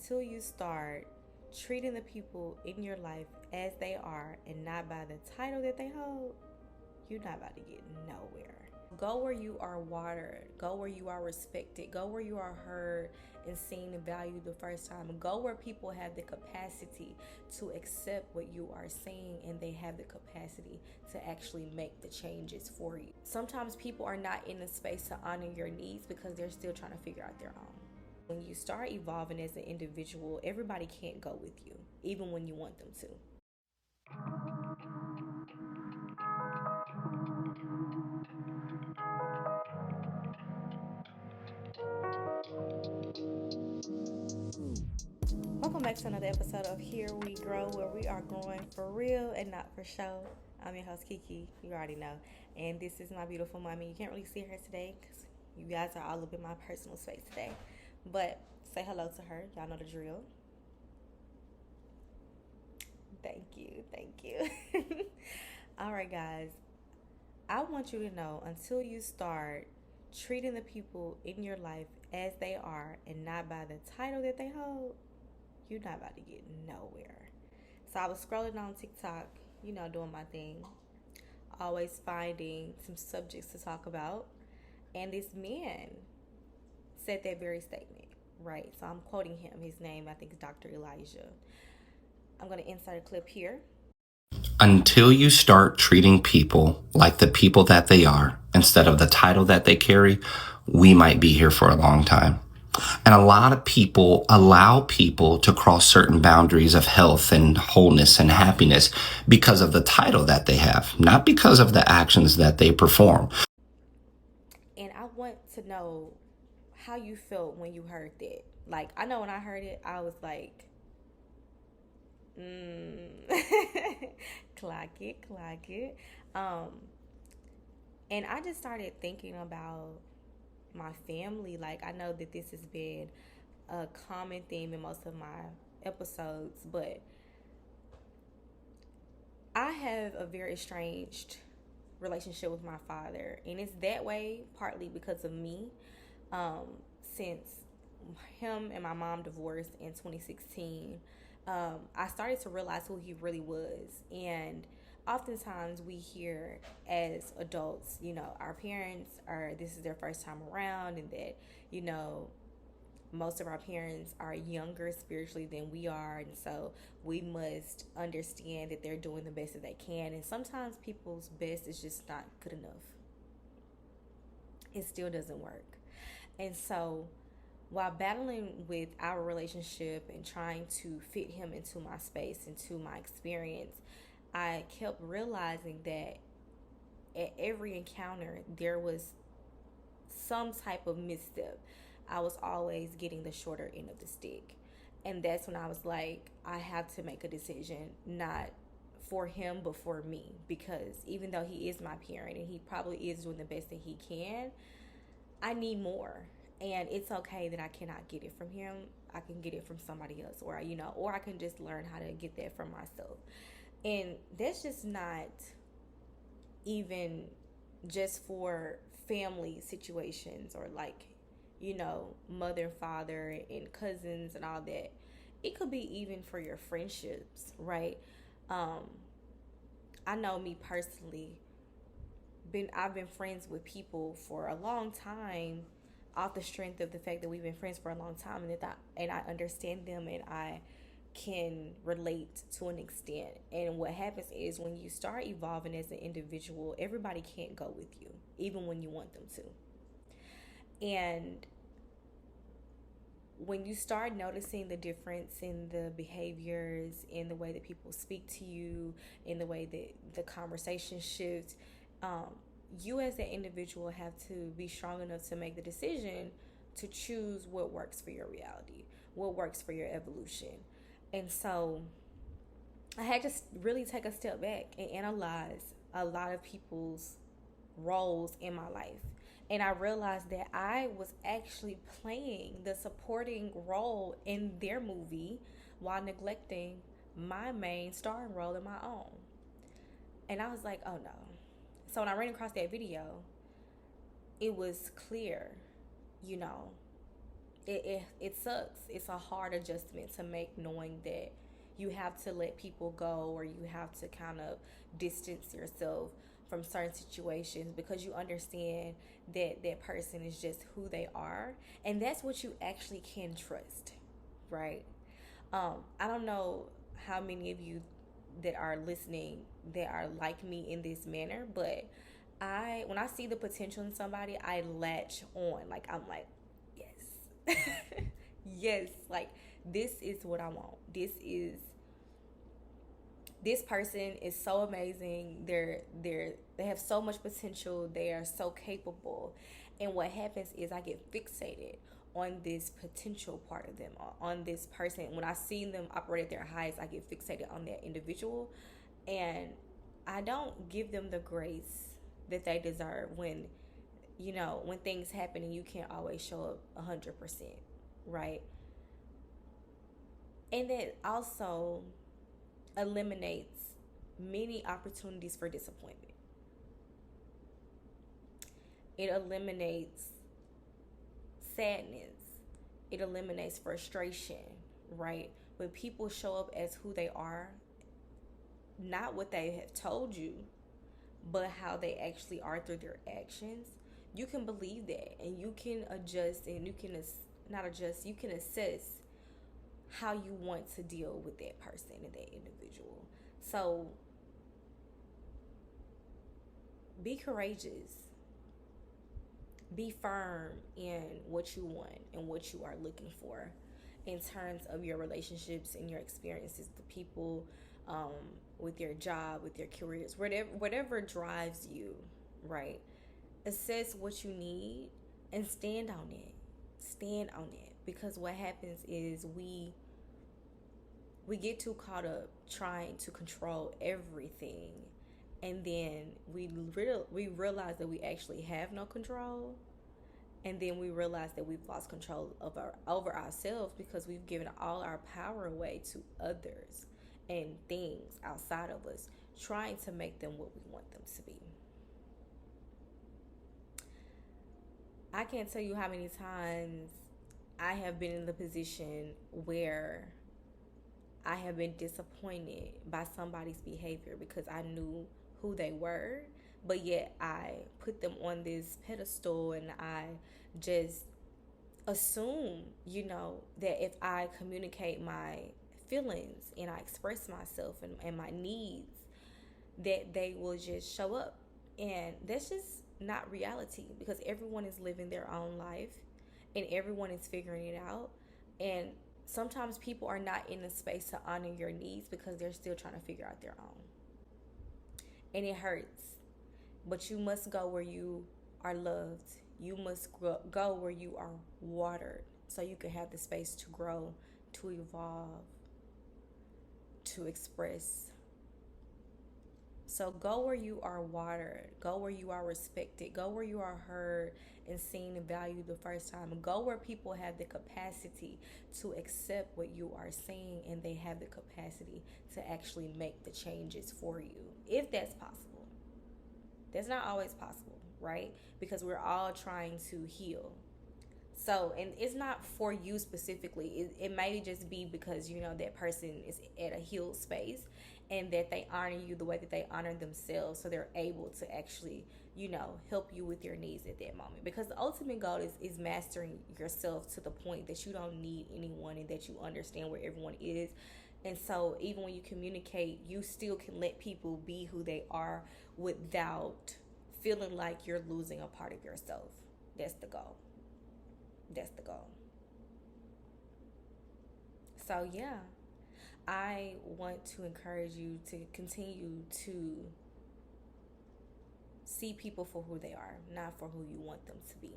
until you start treating the people in your life as they are and not by the title that they hold, you're not about to get nowhere. Go where you are watered. Go where you are respected. Go where you are heard and seen and valued the first time. Go where people have the capacity to accept what you are saying and they have the capacity to actually make the changes for you. Sometimes people are not in a space to honor your needs because they're still trying to figure out their own. When you start evolving as an individual, everybody can't go with you, even when you want them to. Welcome back to another episode of Here We Grow, where we are growing for real and not for show. I'm your host, Kiki. You already know. And this is my beautiful mommy. You can't really see her today because you guys are all up in my personal space today. But say hello to her. Y'all know the drill. Thank you. Thank you. All right, guys. I want you to know until you start treating the people in your life as they are and not by the title that they hold, you're not about to get nowhere. So I was scrolling on TikTok, doing my thing, always finding some subjects to talk about. And this man said that very statement, right? So I'm quoting him. His name, I think, is Dr. Elijah. I'm going to insert a clip here. Until you start treating people like the people that they are instead of the title that they carry, we might be here for a long time. And a lot of people allow people to cross certain boundaries of health and wholeness and happiness because of the title that they have, not because of the actions that they perform. And I want to know how you felt when you heard that. Like, I know when I heard it, I was like, clock it. Um, and I just started thinking about my family. Like, I know that this has been a common theme in most of my episodes, but I have a very estranged relationship with my father, and it's that way partly because of me. Since him and my mom divorced in 2016, I started to realize who he really was. And oftentimes we hear as adults, our parents this is their first time around, and that, most of our parents are younger spiritually than we are, and so we must understand that they're doing the best that they can. And sometimes people's best is just not good enough. It still doesn't work. And so while battling with our relationship and trying to fit him into my space, into my experience, I kept realizing that at every encounter there was some type of misstep. I was always getting the shorter end of the stick. And that's when I was like, I have to make a decision, not for him, but for me. Because even though he is my parent and he probably is doing the best that he can, I need more. And it's okay that I cannot get it from him. I can get it from somebody else, or I can just learn how to get that from myself. And that's just not even just for family situations, or like, mother and father and cousins and all that. It could be even for your friendships, right? Um, I know me personally, I've been friends with people for a long time off the strength of the fact that we've been friends for a long time, and I understand them, and I can relate to an extent. And what happens is when you start evolving as an individual, everybody can't go with you, even when you want them to. And when you start noticing the difference in the behaviors, in the way that people speak to you, in the way that the conversation shifts, um, you as an individual have to be strong enough to make the decision to choose what works for your reality, what works for your evolution. And so I had to really take a step back and analyze a lot of people's roles in my life. And I realized that I was actually playing the supporting role in their movie while neglecting my main starring role in my own. And I was like, oh no. So when I ran across that video, it was clear, you know, it sucks. It's a hard adjustment to make, knowing that you have to let people go, or you have to kind of distance yourself from certain situations, because you understand that that person is just who they are, and that's what you actually can trust, right? I don't know how many of you that are listening that are like me in this manner, but I when I see the potential in somebody, I latch on. Like, I'm like, yes. Yes, like, this is what I want. This person is so amazing. They have so much potential. They are so capable. And what happens is I get fixated on this potential part of them, on this person. When I see them operate at their highest, I get fixated on that individual, and I don't give them the grace that they deserve when, when things happen and you can't always show up 100%, right? And that also eliminates many opportunities for disappointment. It eliminates sadness. It eliminates frustration, right? When people show up as who they are, not what they have told you, but how they actually are through their actions, you can believe that, and you can adjust, and you can not adjust, you can assess how you want to deal with that person and that individual. So be courageous, be firm in what you want and what you are looking for in terms of your relationships and your experiences, the people, with your job, with your careers, whatever drives you, right? Assess what you need and stand on it. Stand on it, because what happens is we get too caught up trying to control everything, and then we realize that we actually have no control, and then we realize that we've lost control of over ourselves, because we've given all our power away to others and things outside of us, trying to make them what we want them to be. I can't tell you how many times I have been in the position where I have been disappointed by somebody's behavior, because I knew who they were, but yet I put them on this pedestal, and I just assume, that if I communicate my feelings and I express myself and my needs, that they will just show up. And that's just not reality, because everyone is living their own life and everyone is figuring it out. And sometimes people are not in a space to honor your needs because they're still trying to figure out their own. And it hurts. But you must go where you are loved. You must go where you are watered, so you can have the space to grow, to evolve, to express. So go where you are watered. Go where you are respected. Go where you are heard and seen and valued the first time. Go where people have the capacity to accept what you are saying, and they have the capacity to actually make the changes for you, if that's possible. That's not always possible, right? Because we're all trying to heal. So, and it's not for you specifically. It may just be because that person is at a healed space, and that they honor you the way that they honor themselves, so they're able to actually help you with your needs at that moment. Because the ultimate goal is mastering yourself to the point that you don't need anyone, and that you understand where everyone is. And so even when you communicate, you still can let people be who they are without feeling like you're losing a part of yourself. That's the goal. That's the goal. So yeah, I want to encourage you to continue to see people for who they are, not for who you want them to be.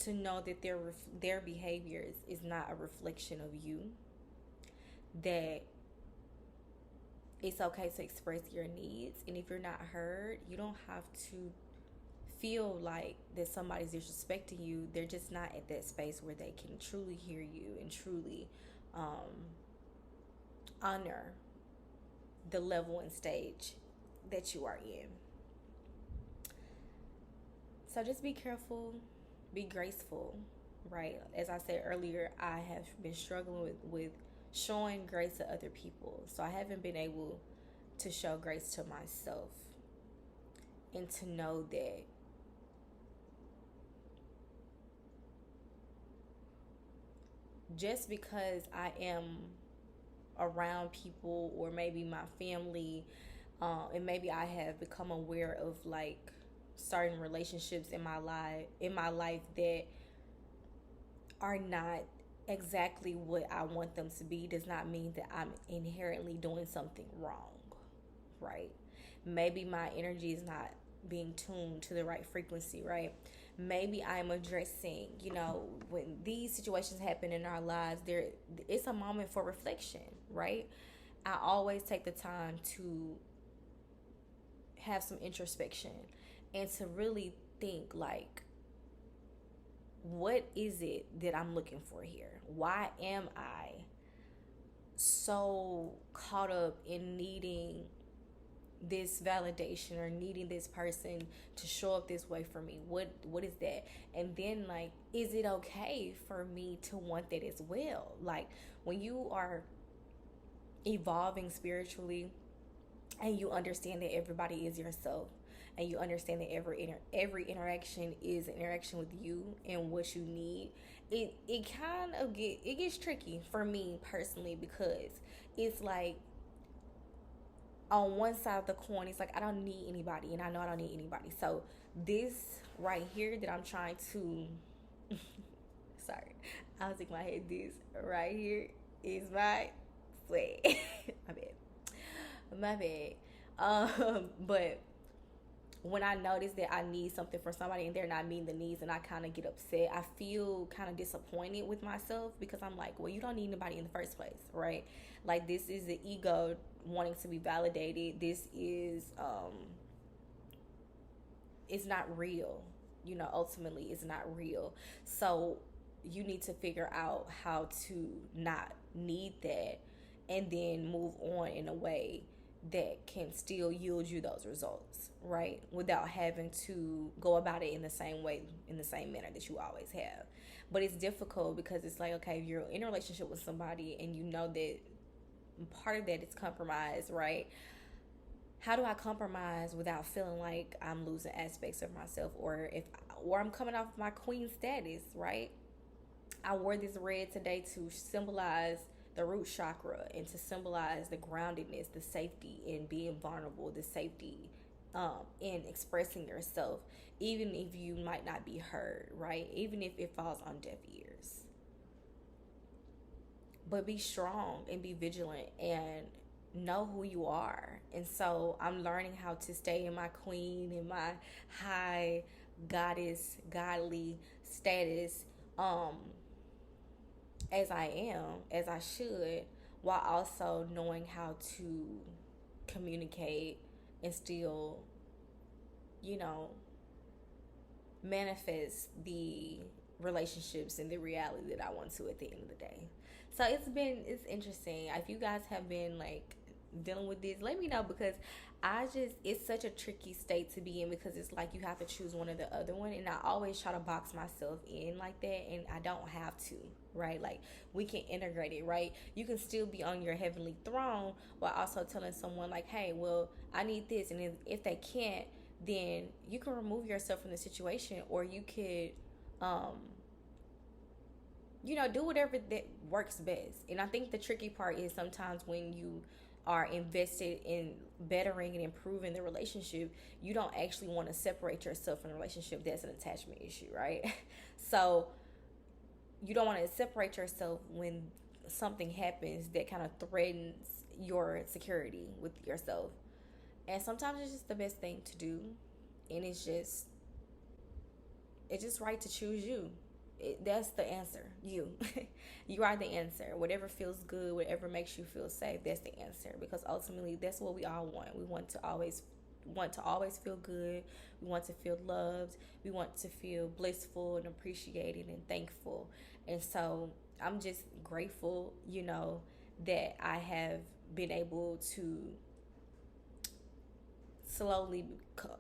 To know that their behaviors is not a reflection of you. That it's okay to express your needs, and if you're not heard, you don't have to feel like that somebody's disrespecting you. They're just not at that space where they can truly hear you and truly honor the level and stage that you are in. So just be careful, be graceful, right? As I said earlier, I have been struggling with showing grace to other people. So I haven't been able to show grace to myself and to know that just because I am around people or maybe my family, and maybe I have become aware of like certain relationships in my life that are not exactly what I want them to be, does not mean that I'm inherently doing something wrong, right? Maybe my energy is not being tuned to the right frequency, right? Maybe I'm addressing, when these situations happen in our lives, there it's a moment for reflection, right? I always take the time to have some introspection and to really think like, what is it that I'm looking for here? Why am I so caught up in needing this validation or needing this person to show up this way for me? What is that? And then like, is it okay for me to want that as well? Like, when you are evolving spiritually and you understand that everybody is yourself, and you understand that every interaction is an interaction with you and what you need, it kind of gets tricky for me personally, because it's like, on one side of the coin, it's like I don't need anybody, and I know I don't need anybody. So this right here that I'm trying to sorry, I was in my head, this right here is my sweat. My bad. My bad. But when I notice that I need something for somebody and they're not meeting the needs, and I kind of get upset, I feel kind of disappointed with myself, because I'm like, well, you don't need anybody in the first place, right? Like, this is the ego wanting to be validated. This is it's not real. Ultimately it's not real. So you need to figure out how to not need that, and then move on in a way that can still yield you those results, right? Without having to go about it in the same way, in the same manner that you always have. But it's difficult, because it's like, okay, if you're in a relationship with somebody and you know that part of that is compromise, right? How do I compromise without feeling like I'm losing aspects of myself, or I'm coming off my queen status, right? I wore this red today to symbolize the root chakra, and to symbolize the groundedness, the safety in being vulnerable, the safety in expressing yourself, even if you might not be heard, right? Even if it falls on deaf ears. But be strong and be vigilant and know who you are. And so I'm learning how to stay in my queen and my high goddess, godly status, as I am, as I should, while also knowing how to communicate and still, you know, manifest the relationships and the reality that I want to at the end of the day. So it's interesting. If you guys have been like dealing with this, let me know, because it's such a tricky state to be in, because it's like you have to choose one or the other one, and I always try to box myself in like that, and I don't have to, right? Like, we can integrate it, right? You can still be on your heavenly throne while also telling someone like, hey, well, I need this, and if they can't, then you can remove yourself from the situation, or you could do whatever that works best. And I think the tricky part is sometimes when you are invested in bettering and improving the relationship, you don't actually want to separate yourself from the relationship. That's an attachment issue, right? So you don't want to separate yourself when something happens that kind of threatens your security with yourself. And sometimes it's just the best thing to do. And it's just right to choose you. That's the answer. You. You are the answer. Whatever feels good, whatever makes you feel safe, that's the answer. Because ultimately, that's what we all want. We want to always feel good. We want to feel loved. We want to feel blissful and appreciated and thankful. And so I'm just grateful, that I have been able to slowly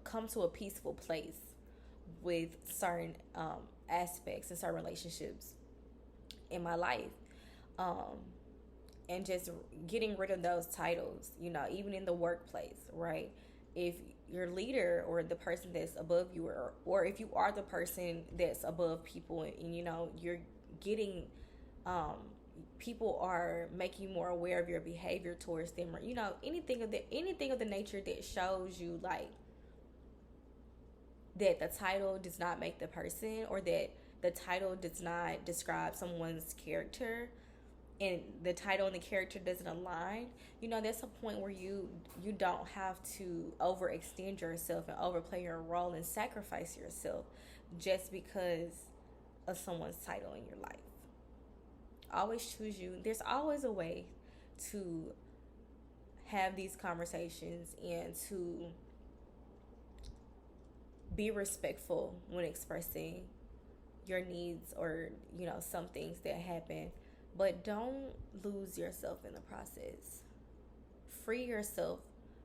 come to a peaceful place with certain aspects and certain relationships in my life. Um, and just getting rid of those titles, even in the workplace, right? If your leader or the person that's above you, or if you are the person that's above people, and you're getting, um, people are making you more aware of your behavior towards them, or anything of the nature that shows you like that the title does not make the person, or that the title does not describe someone's character, and the title and the character doesn't align, that's a point where you don't have to overextend yourself and overplay your role and sacrifice yourself just because of someone's title in your life. Always choose you. There's always a way to have these conversations and to be respectful when expressing your needs, or some things that happen, but don't lose yourself in the process. Free yourself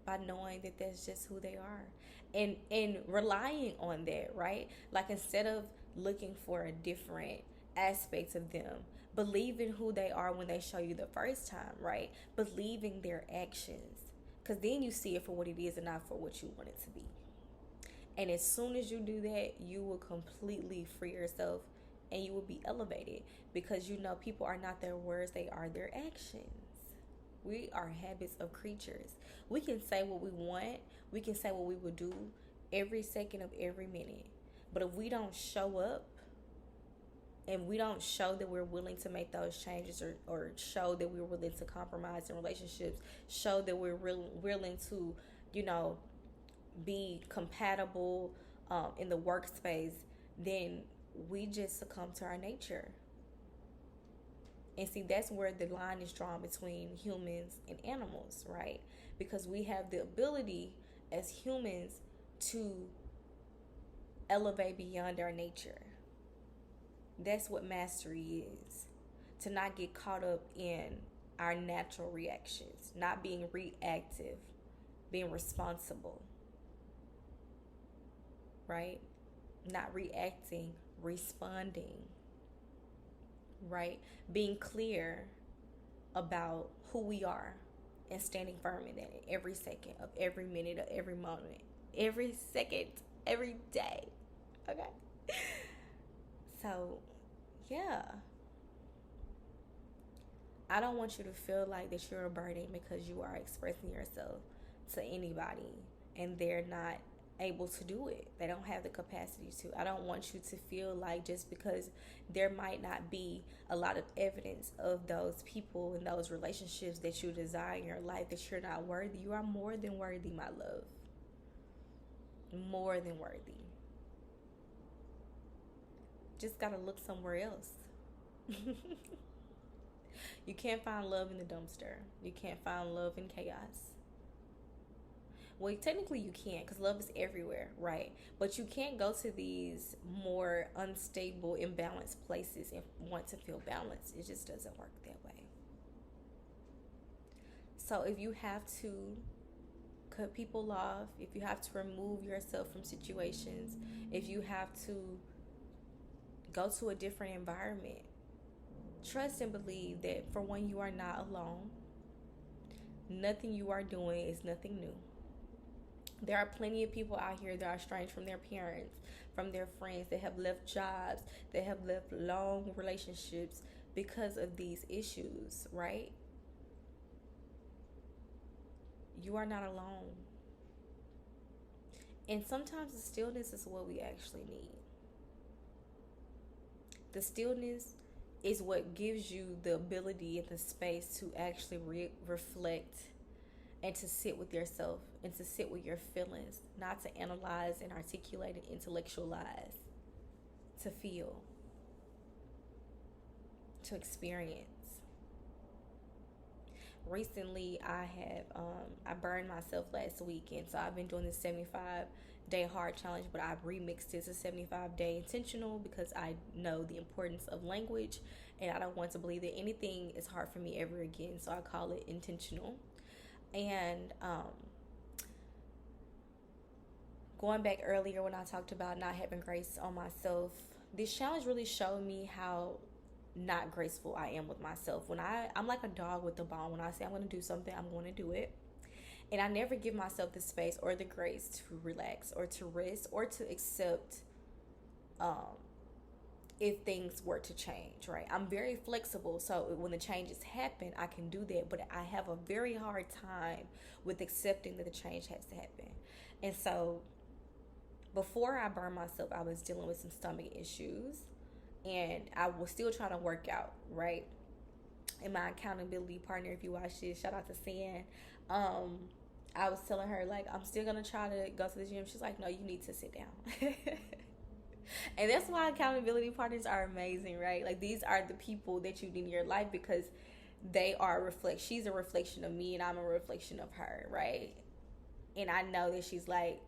by knowing that that's just who they are, and relying on that, right? Like, instead of looking for a different aspects of them, believe in who they are when they show you the first time, right? Believing their actions, because then you see it for what it is and not for what you want it to be. And as soon as you do that, you will completely free yourself, and you will be elevated, because people are not their words, they are their actions. We are habits of creatures. We can say what we want, we can say what we will do every second of every minute. But if we don't show up, and we don't show that we're willing to make those changes, or show that we're willing to compromise in relationships, show that we're willing to, be compatible in the workspace, then we just succumb to our nature. And see, that's where the line is drawn between humans and animals, right? Because we have the ability as humans to elevate beyond our nature. That's what mastery is. To not get caught up in our natural reactions, not being reactive, being responsible, right? Not reacting, responding, right? Being clear about who we are, and standing firm in that every second of every minute of every moment, every second, every day. Okay? So, yeah. I don't want you to feel like that you're a burden because you are expressing yourself to anybody and they're not able to do it. They don't have the capacity to. I don't want you to feel like just because there might not be a lot of evidence of those people and those relationships that you desire in your life, that you're not worthy. You are more than worthy, my love. More than worthy. Just gotta look somewhere else. You can't find love in the dumpster. You can't find love in chaos. Well, technically you can, because love is everywhere, right? But you can't go to these more unstable, imbalanced places and want to feel balanced. It just doesn't work that way. So if you have to cut people off, if you have to remove yourself from situations, if you have to go to a different environment, trust and believe that, for one, you are not alone. Nothing you are doing is nothing new. There are plenty of people out here that are estranged from their parents, from their friends, that have left jobs, that have left long relationships because of these issues, right? You are not alone. And sometimes the stillness is what we actually need. The stillness is what gives you the ability and the space to actually reflect and to sit with yourself and to sit with your feelings, not to analyze and articulate and intellectualize, to feel, to experience. Recently, I burned myself last week, and so I've been doing this 75-day hard challenge, but I've remixed it to 75-day intentional, because I know the importance of language, and I don't want to believe that anything is hard for me ever again, so I call it intentional. And going back earlier when I talked about not having grace on myself this challenge really showed me how not graceful I am with myself. When I'm like a dog with a bone. When I say I'm going to do something, I'm going to do it. And I never give myself the space or the grace to relax or to rest or to accept if things were to change, right? I'm very flexible, so when the changes happen, I can do that, but I have a very hard time with accepting that the change has to happen. And so before I burned myself, I was dealing with some stomach issues, and I was still trying to work out, right? And my accountability partner, if you watch this, shout out to San. I was telling her, like, I'm still gonna try to go to the gym. She's like, no, you need to sit down. And that's why accountability partners are amazing, right? Like, these are the people that you need in your life, because they are she's a reflection of me, and I'm a reflection of her, right? And I know that she's like,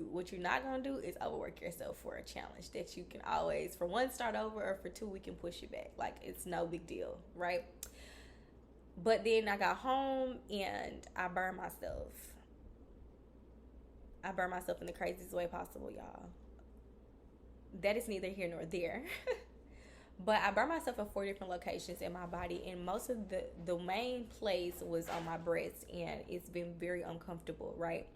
what you're not gonna do is overwork yourself for a challenge that you can always, for one, start over, or for two, we can push you back. Like, it's no big deal, right? But then I got home and I burned myself. I burned myself in the craziest way possible, y'all. That is neither here nor there. But I burned myself at 4 different locations in my body, and most of the main place was on my breast, and it's been very uncomfortable, right,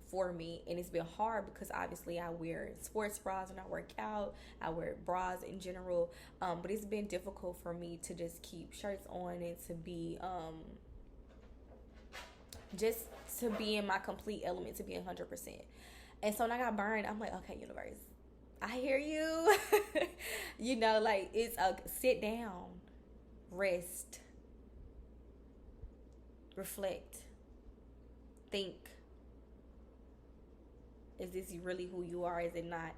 for me. And it's been hard because obviously I wear sports bras when I work out. I wear bras in general, but it's been difficult for me to just keep shirts on and to be just to be in my complete element, to be 100%. And so when I got burned, I'm like, okay, universe, I hear you. You know, like, it's a sit down, rest, reflect, think. Is this really who you are? Is it not?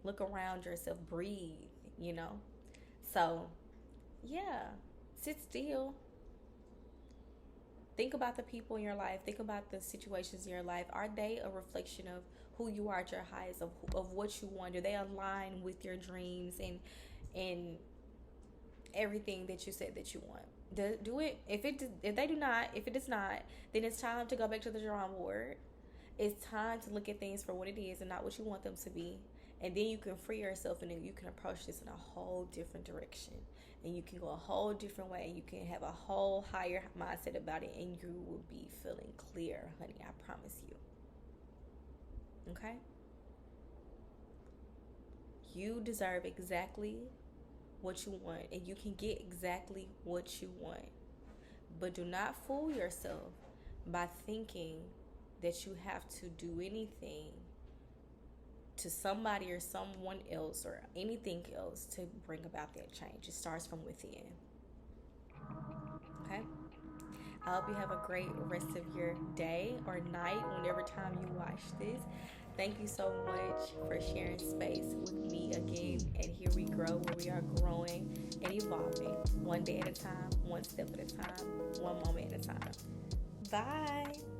Look around yourself, breathe, you know? So, yeah, sit still. Think about the people in your life. Think about the situations in your life. Are they a reflection of who you are at your highest, of what you want? Do they align with your dreams and everything that you said that you want? Do it. If they do not, if it does not, then it's time to go back to the drawing board. It's time to look at things for what it is and not what you want them to be. And then you can free yourself, and then you can approach this in a whole different direction. And you can go a whole different way. You can have a whole higher mindset about it, and you will be feeling clear, honey. I promise you. Okay? You deserve exactly what you want, and you can get exactly what you want. But do not fool yourself by thinking that you have to do anything to somebody or someone else or anything else to bring about that change. It starts from within. Okay? I hope you have a great rest of your day or night, whenever time you watch this. Thank you so much for sharing space with me again. And here we grow, where we are growing and evolving, one day at a time, one step at a time, one moment at a time. Bye.